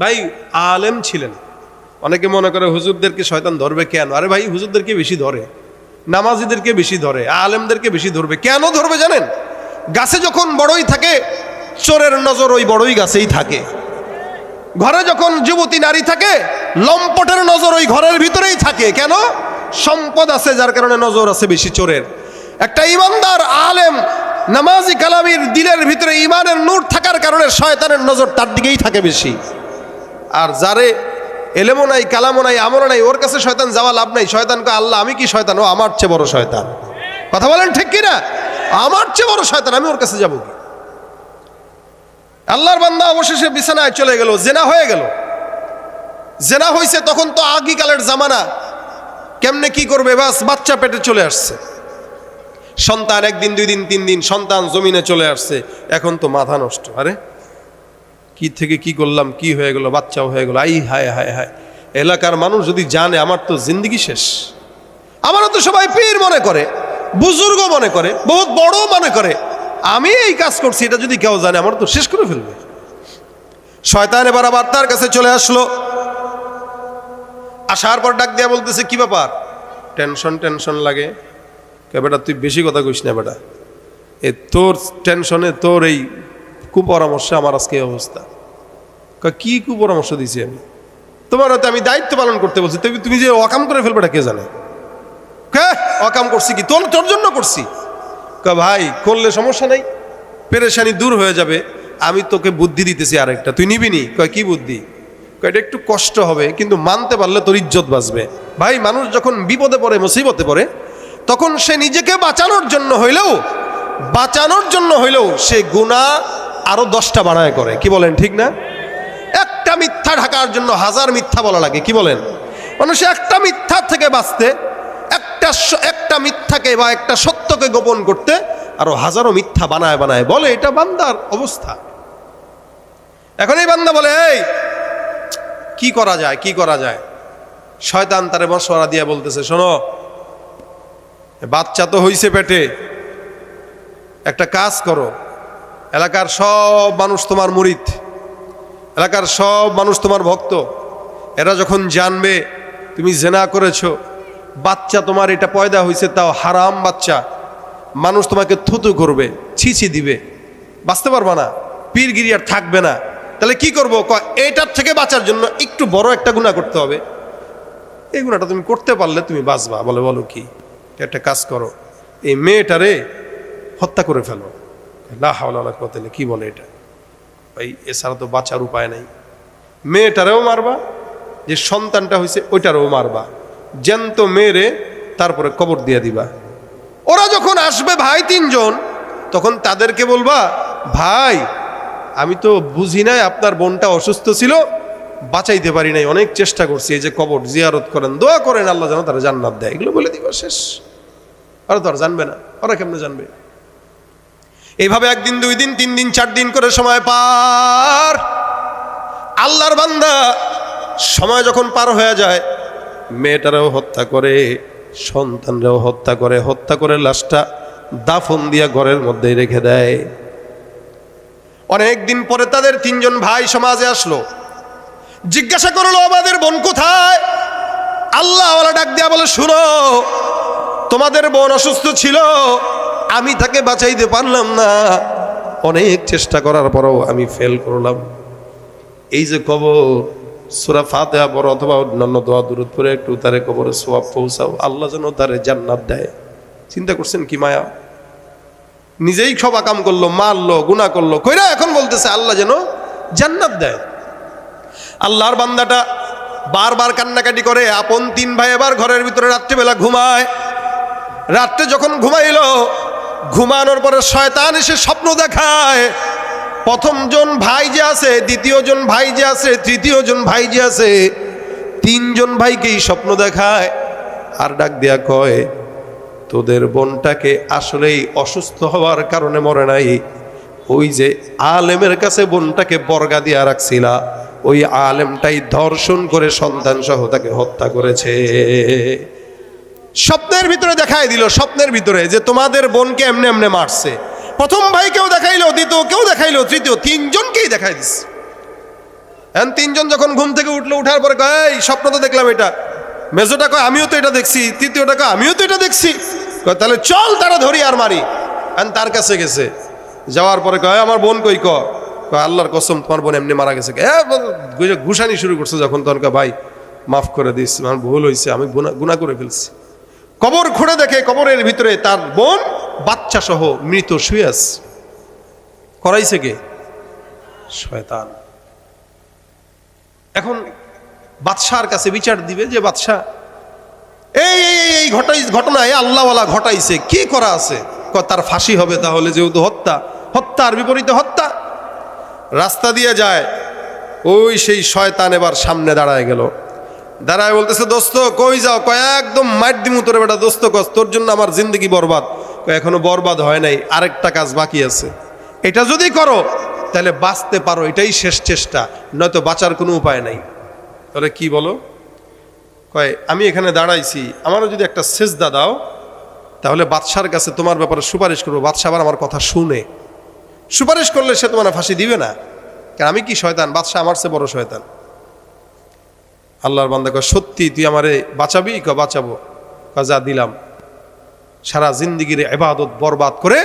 ভাই আলেম ছিলেন। অনেকে মনে করে হুজুরদেরকে শয়তান ধরবে কেন? আরে ভাই হুজুরদেরকে বেশি ধরে, নামাজিদেরকে বেশি ধরে, আলেমদেরকে বেশি ধরবে। কেন ধরবে জানেন? গাছে যখন বড়ই থাকে চোরের নজর ওই বড়ই গাছেই থাকে। ঘরে যখন যুবতী নারী থাকে লম্পটের নজর ওই ঘরের ভিতরেই থাকে। কেন? সম্পদ আছে যার কারণে নজর আছে বেশি চোরের। একটা ইমানদার আলেম নামাজি কালামির দিলের ভিতরে ইমানের নূর থাকার কারণে শয়তানের নজর তার দিকেই থাকে বেশি। আর যারে এলেমও নাই, কালামও নাই, আমলও নাই, ওর কাছে শয়তান যাওয়া লাভ নাই। শয়তানকে আল্লাহ আমি কি শয়তান? ও আমার চেয়ে বড় শয়তান। কথা বলেন ঠিক কিনা? আমার চেয়ে বড় শয়তান, আমি ওর কাছে যাবো কি? আল্লাহর বান্দা অবশেষে বিছানায় চলে গেল, জেনা হয়ে গেল। জেনা হয়েছে তখন তো আগিকালের জামানা, কেমনে কি করবে? বাস বাচ্চা পেটে চলে আসছে। সন্তান একদিন, 2 দিন, 3 দিন, সন্তান জমিনে চলে আসছে। এখন তো মাথা নষ্ট। আরে কি থেকে কি করলাম, কি হয়ে গেল, বাচ্চাও হয়ে গেল। আই হায় হায় হায়, এলাকার মানুষ যদি জানে আমার তো জিন্দগি শেষ। আমারও তো সবাই পীর মনে করে, বুজুর্গ মনে করে, বহুত বড় মনে করে। আমি এই কাজ করছি এটা যদি কেউ জানে আমার তো শেষ করে ফেলবে। শয়তান এবার আবার তার কাছে চলে আসলো। আসার পর ডাক দিয়া বলতেছে, কি ব্যাপার? টেনশন লাগে। বেটা তুই বেশি কথা কইস না বেটা, তোর টেনশনে, তোর এই কুপরামর্শে আমার আজকে এই অবস্থা। কি কুপরামর্শ দিছি আমি? তোমার হয়তো আমি দায়িত্ব পালন করতে বলছি, তুমি যে অকাম করে ফেলবেটা কে জানে? অকাম করছি কি? তোর জন্য করছি। ভাই করলে সমস্যা নেই, পেরেশানি দূর হয়ে যাবে। আমি তোকে বুদ্ধি দিতেছি আরেকটা, তুই নিবি নি? কি বুদ্ধি? এটা একটু কষ্ট হবে কিন্তু মানতে পারলে তোর ইজ্জত বাঁচবে। ভাই মানুষ যখন বিপদে পড়ে, মুসিবতে পড়ে, তখন সে নিজেকে বাঁচানোর জন্য হইলেও সে গুনাহ আরো 10টা বাড়ায় করে। কি বলেন ঠিক না? একটা মিথ্যা ঢাকার জন্য 1000 মিথ্যা বলা লাগে। কি বলেন? মানুষ একটা মিথ্যা থেকে বাঁচতে, একটা মিথ্যাকে বা একটা সত্যকে গোপন করতে আরো 1000 মিথ্যা বানায় বলে। এটা বান্দার অবস্থা। এখন এই বান্দা বলে, এই কি করা যায়? শয়তান তারে মশওয়ারা দিয়ে বলতেছে, শোনো, বাচ্চা তো হইছে পেটে, একটা কাজ করো। এলাকার সব মানুষ তোমার মুরিদ, এলাকার সব মানুষ তোমার ভক্ত। এরা যখন জানবে তুমি জেনা করেছো, বাচ্চা তোমার এটা পয়দা হয়েছে, তাও হারাম বাচ্চা, মানুষ তোমাকে থুতু করবে, ছিছি দিবে, বাঁচতে পারবা না, পীরগিরি আর থাকবে না। তাহলে কি করবো? এটার থেকে বাঁচার জন্য একটু বড় একটা গুনাহ করতে হবে। এই গুনাহটা তুমি করতে পারলে তুমি বাঁচবা। বলো কি? একটা কাজ করো, এই মেয়েটারে হত্যা করে ফেলো। লা হাওলা ওয়ালা কুওয়াতা ইল্লা, কি বলে এটা? ভাই এছাড়া তো বাঁচার উপায় নাই। মেয়েটারেও মারবা, যে সন্তানটা হয়েছে ওইটারেও মারবা, জ্যান্ত মেরে তারপরে কবর দিয়ে দিবা। ওরা যখন আসবে ভাই 3 জন, তখন তাদেরকে বলবা, ভাই আমি তো বুঝি নাই আপনার বোনটা অসুস্থ ছিল, বাঁচাইতে পারি নাই, অনেক চেষ্টা করছি, এই যে কবর জিয়ারত করেন, দোয়া করেন আল্লাহ যেন তারা জান্নাত দেয়। এগুলো বলে দিবা, শেষ। ওরা তো আর জানবে না। ওরা কেমনে জানবে? এইভাবে 1 দিন, 2 দিন, 3 দিন, 4 দিন করে সময় পার। আল্লাহর বান্দা সময় যখন পার হয়ে যায়, মেয়েটারাও হত্যা করে, সন্তানরাও হত্যা করে লাশটা দাফন দিয়া ঘরের মধ্যে রেখে দেয়। অনেক দিন পরে তাদের 3 জন ভাই সমাজে আসলো, জিজ্ঞাসা করলো, আমাদের বোন কোথায়? আল্লাহওয়ালা ডাক দিয়া বলে, শুনো, তোমাদের বোন অসুস্থ ছিল, আমি তাকে বাঁচাইতে পারলাম না, অনেক চেষ্টা করার পরও আমি ফেল করলাম। এই যে কবর, সূরা ফাতিহা পড়ো অথবা অন্যান্য দোয়া দুরূদ পড়ে একটু তারে কবরে সওয়াব পৌঁছাও, আল্লাহ যেন তারে জান্নাত দেয়। চিন্তা করছেন কি মায়া? নিজেই সব আকাম করলো, মারলো, গুনাহ করলো, কইরা এখন বলতেছে আল্লাহ যেন জান্নাত দেয়। আল্লাহর বান্দাটা বারবার কান্নাকাটি করে। আপন 3 ভাই এবার ঘরের ভিতরে রাত্রিবেলা ঘুমায়। রাত্রে যখন ঘুমাইলো, ঘুমানোর পরে শয়তান এসে স্বপ্ন দেখায়। প্রথম জন ভাই যে আছে, দ্বিতীয় জন ভাই যে আছে, তৃতীয় জন ভাই যে আছে, 3 জন ভাইকেই স্বপ্ন দেখায়। আর ডাক দিয়া কয়, তোদের বোনটাকে আসলেই অসুস্থ হওয়ার কারণে মরে নাই, ওই যে আলেমের কাছে বোনটাকে বর্গা দিয়া রাখছিলা, ওই আলেমটাই ধর্ষণ করে সন্তান সহ তাকে হত্যা করেছে। স্বপ্নের ভিতরে দেখাই দিল, স্বপ্নের ভিতরে যে তোমাদের বোনকে এমনে এমনে মারছে। প্রথম ভাইকেও দেখাইলো, দ্বিতীয় কেউ দেখাইলো, তৃতীয়, 3 জনকেই দেখাই দিচ্ছে। এখন তিনজন যখন ঘুম থেকে উঠলো, উঠার পরে কয় এই স্বপ্ন তো দেখলাম এটা। মেজোটা কয় আমিও তো এটা দেখছি। তৃতীয়টা কয় আমিও তো এটা দেখছি। কয় তাহলে চল তারা ধরি আর মারি। এখন তার কাছে গেছে, যাওয়ার পরে কয় আমার বোন কই? কয় আল্লাহর কসম তোমার বোন এমনি মারা গেছে। ঘুষানি শুরু করছে যখন, তখন কয় ভাই মাফ করে দিস, আমার ভুল হয়েছে, আমি গুনাহ করে ফেলছি। কবর খুঁড়ে দেখে কবরের ভিতরে তার বোন বাচ্চা সহ মৃত শুয়ে আছে। করাইছে কে? শয়তান। এখন বাদশার কাছে বিচার দিবে যে বাদশা এই ঘটনা আল্লাহওয়ালা ঘটাইছে, কি করা আছে? তার ফাঁসি হবে তাহলে, যেহেতু হত্যার বিপরীতে হত্যা। রাস্তা দিয়ে যায়, ওই সেই শয়তান এবার সামনে দাঁড়ায় গেল। দাঁড়ায় বলতেছে দোস্ত কই যাও? কয় একদম মাইট দিমু তোরে বেটা, দোস্ত কস তোর জন্য আমার জিন্দগি বরবাদ। এখনো বরবাদ হয় নাই, আরেকটা কাজ বাকি আছে। এটা যদি করো তাহলে বাঁচতে পারো, এটাই শেষ চেষ্টা, নয়তো বাঁচার কোনো উপায় নাই। তাহলে কি বলো? কয় আমি এখানে দাঁড়াইছি, আমারও যদি একটা সেজদা দাও তাহলে বাদশার কাছে তোমার ব্যাপারে সুপারিশ করবো। বাদশা আবার আমার কথা শুনে সুপারিশ করলে সে তোমার ফাঁসি দিবে না, কারণ আমি কি শয়তান? বাদশা আমার চেয়ে বড় শয়তান। আল্লাহর বান্দা কয় সত্যি তুই আমারে বাঁচাবি? কয় বাঁচাবো। কয় যা দিলাম। সারা জিন্দিগির ইবাদত বরবাদ করে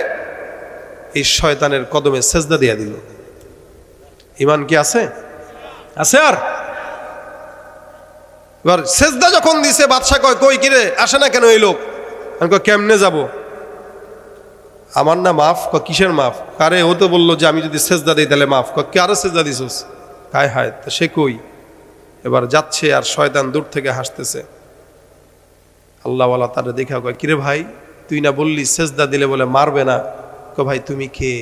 এই শয়তানের কদমে সেজদা দিয়া দিল। ঈমান কি আছে? আছে? আর এবার সেজদা যখন দিছে, বাদশা কয় কই কিরে আসে না কেন এই লোক? আমি কয় কেমনে যাব? আমার না মাফ। কয় কিসের মাফ? আরে ও তো বললো যে আমি যদি সেজদা দিই তাহলে মাফ। কয় কারো সেজদা দিছস? হায় হায়, তা সে কই? এবার যাচ্ছে আর শয়তান দূর থেকে হাসতেছে। আল্লাহওয়ালা তারা দেখা কয় কিরে ভাই তুই না বললি সেজদা দিলে বলে মারবে না? কয় ভাই তুমি কে?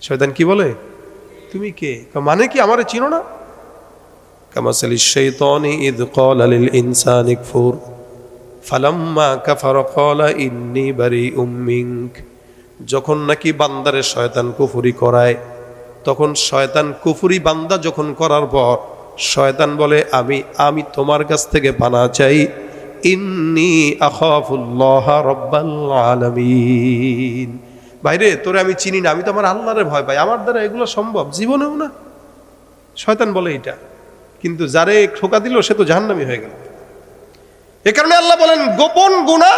শয়তান কি বলে তুমি কে? মানে কি আমারে চিনো না? কামাসালি শাইতানি ইদ ক্বালা লিল ইনসানি কফুর ফালাম্মা কাফারা ক্বালা ইন্নী বারিউম মিনক। যখন নাকি বান্দারে শয়তান কুফরি করায়, তখন শয়তান কুফরি বান্দা যখন করার পর শয়তান বলে আমি তোমার কাছ থেকে পানা চাই। ইন্নী আখাফুল্লাহ রাব্বাল আলামিন। ভাইরে তোরে আমি চিনি না, আমি তো আমার আল্লাহরে ভয় পাই, আমার দ্বারা এগুলো সম্ভব জীবনেও না। শয়তান বলে এটা, কিন্তু যারে ঠোকা দিল সে তো জাহান্নামী হয়ে গেল। এ কারণে আল্লাহ বলেন গোপন গুনাহ,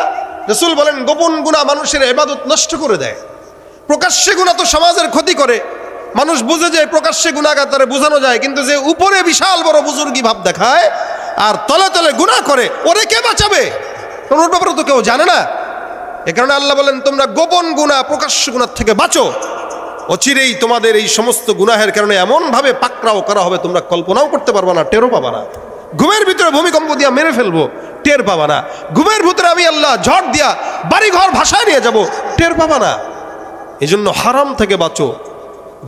রাসূল বলেন গোপন গুনাহ মানুষের ইবাদত নষ্ট করে দেয়। প্রকাশ্যে গুনাহ তো সমাজের ক্ষতি করে, মানুষ বুঝে যে প্রকাশ্যে গুনাহগার তারে বোঝানো যায়, কিন্তু যে উপরে বিশাল বড় বুজুর্গি ভাব দেখায় আর তলে তলে গুনাহ করে, ওরে কে বাঁচাবে? ওর ব্যাপারে তো কেউ জানে না। এ কারণে আল্লাহ বলেন তোমরা গোপন গুনাহ প্রকাশ্য গুনাহ থেকে বাঁচো। অচিরেই তোমাদের এই সমস্ত গুনাহের কারণে এমনভাবে পাকড়াও করা হবে তোমরা কল্পনাও করতে পারবা না, টেরও পাবা না। ঘুমের ভিতরে ভূমিকম্প দিয়া মেরে ফেলবো, টের পাবা না। ঘুমের ভিতরে আমি আল্লাহ ঝড় দিয়া বাড়ি ঘর ভাসায় নিয়ে যাব, টের পাবা না। এই জন্য হারাম থেকে বাঁচো,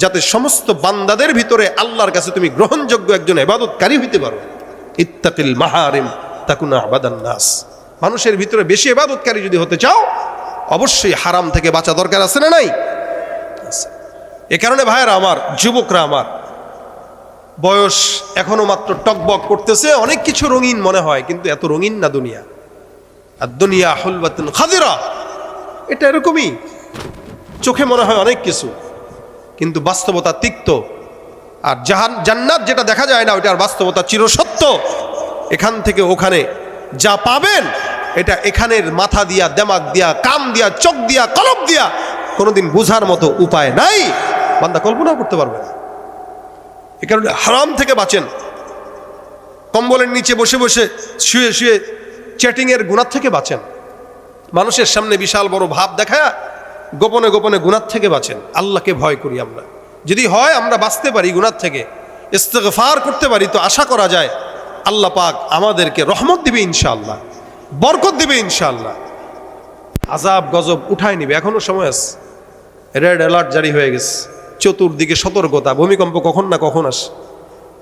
যাতে সমস্ত বান্দাদের ভিতরে আল্লাহর কাছে তুমি গ্রহণযোগ্য একজন ইবাদতকারী হইতে পারো। ইত্তাকিল মাহারিম তাকুনা আবাদান নাস। মানুষের ভিতরে বেশি ইবাদতকারী যদি হতে চাও, অবশ্যই হারাম থেকে বাঁচা দরকার আছে না নাই? এ কারণে ভাইয়েরা আমার, যুবকরা আমার, বয়স এখনো মাত্র টকবক করতেছে, অনেক কিছু রঙিন মনে হয়, কিন্তু এত রঙিন না দুনিয়া। আর দুনিয়া হুলওয়াতুন খাদিরা, এটা এরকমই, চোখে মনে হয় অনেক কিছু, কিন্তু বাস্তবতা তিক্ত। আর জান্নাত যেটা দেখা যায় না, ওইটার বাস্তবতা চিরসত্য। এখান থেকে ওখানে যা পাবেন, এটা এখানের মাথা দিয়া, দেমাগ দিয়া, কাম দিয়া, চোখ দিয়া, কলব দিয়া কোনোদিন বোঝার মতো উপায় নাই, বান্দা কল্পনা করতে পারবে না। এ কারণে হারাম থেকে বাঁচেন। কম্বলের নিচে বসে বসে শুয়ে শুয়ে চ্যাটিংয়ের গুনাহ থেকে বাঁচেন। মানুষের সামনে বিশাল বড় ভাব দেখায় গোপনে গোপনে গুনাহ থেকে বাঁচেন। আল্লাহকে ভয় করি আমরা। যদি হয় আমরা বাঁচতে পারি গুনাহ থেকে, ইস্তেগফার করতে পারি, তো আশা করা যায় আল্লাহ পাক আমাদেরকে রহমত দিবে ইনশাআল্লাহ, বরকত দিবে ইনশাআল্লাহ, আযাব গজব উঠায় নিবে। এখনো সময় আছে, রেড অ্যালার্ট জারি হয়ে গেছে, চতুর্দিকে সতর্কতা, ভূমিকম্প কখন না কখন আসে।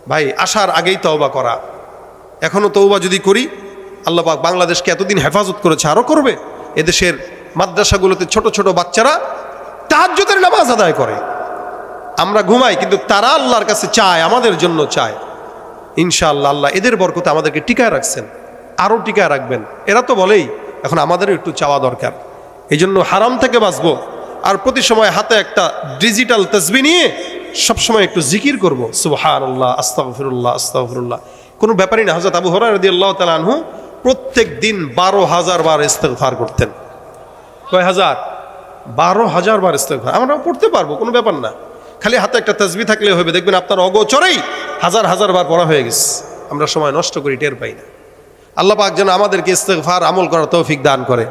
ভাই আসার আগেই তওবা করা। এখনো তওবা যদি করি, আল্লাহ পাক বাংলাদেশকে এতদিন হেফাজত করেছে, আরো করবে। এদেশের মাদ্রাসাগুলোতে ছোট ছোট বাচ্চারা তাহাজ্জুদের নামাজ আদায় করে। আমরা ঘুমাই, কিন্তু তারা আল্লাহর কাছে চায়, আমাদের জন্য চায়। ইনশাআল্লাহ আল্লাহ এদের বরকতে আমাদেরকে টিকায় রাখছেন, আরও টিকায় রাখবেন। এরা তো বলেই, এখন আমাদেরও একটু চাওয়া দরকার। এই জন্য হারাম থেকে বাঁচবো। আর প্রতি সময় হাতে একটা ডিজিটাল তাসবিহ নিয়ে সবসময় একটু জিকির করব, সুবহানাল্লাহ, আস্তাগফিরুল্লাহ, আস্তাগফিরুল্লাহ। কোনো ব্যাপারই না। হযরত আবু হুরায়রা রাদিয়াল্লাহু তাআলা আনহু প্রত্যেক দিন 12,000 বার ইস্তেগফার করতেন। কয় হাজার? 12,000 বার ইস্তেগফার। আমরাও পড়তে পারবো, কোনো ব্যাপার না। খালি হাতে একটা তাসবিহ থাকলে হবে, দেখবেন আপনার অগোচরেই হাজার হাজার বার পড়া হয়ে গেছে। আমরা সময় নষ্ট করি, টের পাই না। আল্লাহ পাক যেন আমাদেরকে ইস্তেগফার আমল করার তৌফিক দান করে।